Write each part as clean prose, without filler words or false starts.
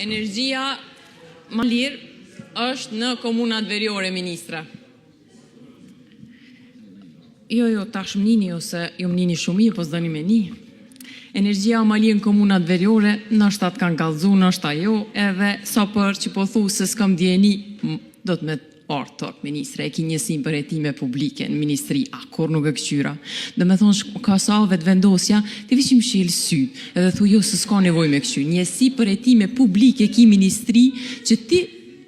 Energjia më lirë është në komunat veriore, ministra. Jo, tash më nini ose jo më nini shumë po s'doni me ni. Energjia më lirë në komunat veriore, nështë atë kanë kallëzu, nështë ajo, edhe sa për që po thu se s'kam djeni, do të me tok, ministre, e ki njësim për hetime publike në ministri, kur nuk e këqyra. Dhe me thonë, ka sa vetë vendosja, të vishim shilë sy, edhe thu jo, se s'ka nevoj me këqyr. Njësi për hetime publike ki ministri, që ti,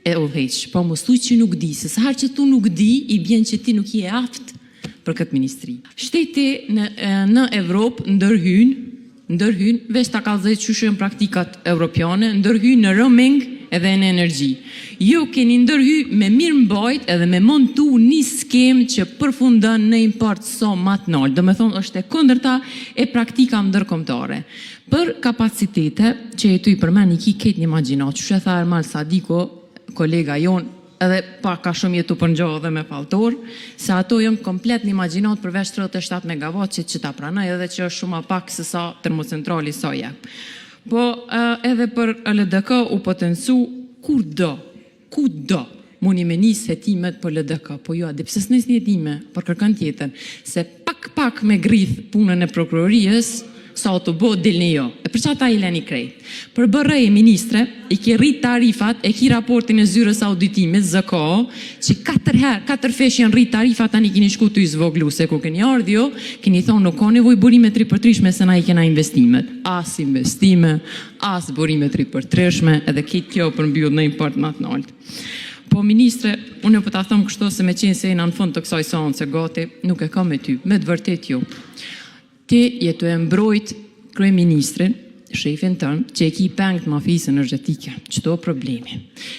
e odheq, po mos thuj që nuk di, se sa herë që tu nuk di, i bjen që ti nuk je aft për këtë ministri. Shteti në Evropë ndërhyn, veç ta kallëzoj që shën praktikat europiane, ndërhyn në roaming edhe në energji. Jo keni ndërhy me mirë mbajt edhe me montu një skem që përfundon në import so matnol. Do me thonë është e kundërta e praktika ndërkombëtare. Për kapacitete që jetu i përmen i ki ketë një imaginat, që tha Ermal Sadiko, kolega jon, edhe pa ka shumë jetu për njohë dhe me faltor, se ato jënë komplet një imaginat përveç 37 MW që ta pranaj edhe që është shumë pak se sa termocentrali sa je. Po edhe për LDK u potencu ku do muni me njës hetimet për LDK, po jo, dhe pëse s'nes një hetime për kërkan tjetër, se pak me grith punën e prokurorijës, sa o të bo dilni jo. E për që ata i leni krejt. Për bërrej e ministre, i ki rrit tarifat, e ki raportin e zyrës auditimit, ZKO, që 4 fesh janë rrit tarifat, tani kini shku të i zvoglu, se ku keni ardhjo, kini thonë nuk ka nevoj burime 3/3 se na i kena investimet. As investime, as burime 3/3, edhe kitë kjo për mbyllë në import matë nalt. Po, ministre, unë po ta thëmë kështu se me qenë se jena në fund të kësaj seance gati, nuk e ka me ty, me të vërtet jo. Ti jetu e mbrojt kryeministrin, shefin tënë, që e ki pengt mafisë energetike, qëto problemi.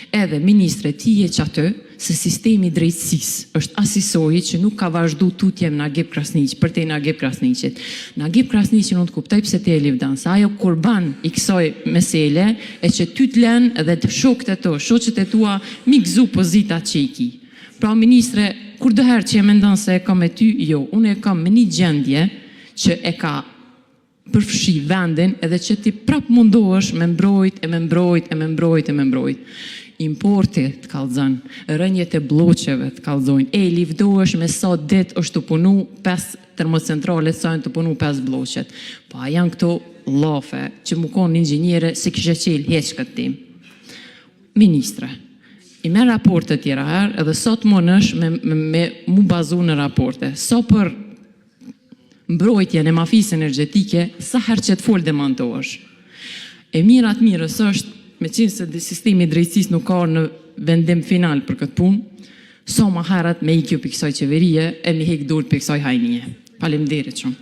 Edhe, ministre, ti je që atë, se sistemi drejtësis është asisoj që nuk ka vazhdu tutjem në Agip Krasniqi, për te në Agip Krasniqit. Në Agip Krasniqi nuk të kuptaj pëse te e livdan, sa ajo kurban i kësoj mesele, e që ty të len edhe të shokët e to, shoqët e tua, mi gëzu pozita që i ki. Pra, ministre, kur dëherë që e mendan se e kam e ty, jo, unë e kam me një gjendje, që e ka përfshi vendin edhe që ti prap mundohesh me mbrojt. Importi të kallëzën, rënjet e bloqeve të kallëzojnë, e livdohesh me sa dit është të punu 5 termocentrale, sa janë të punu 5 bloqet. Pa janë këto lafe që mu konë inxinjere se kështë qelë heq këtë tim. Ministre, i me raporte tjera herë edhe sot më nësh me mu bazu në raporte. So për mbrojtje në mafisë energetike, sa herë që të folë demantohesh. E mirat mirës është, me qenë se sistemi drejtësis nuk ka në vendim final për këtë punë, sa ma herët me i kjo për kësaj qeverie, e mi hek dorë për kësaj hajnije. Faleminderit shumë.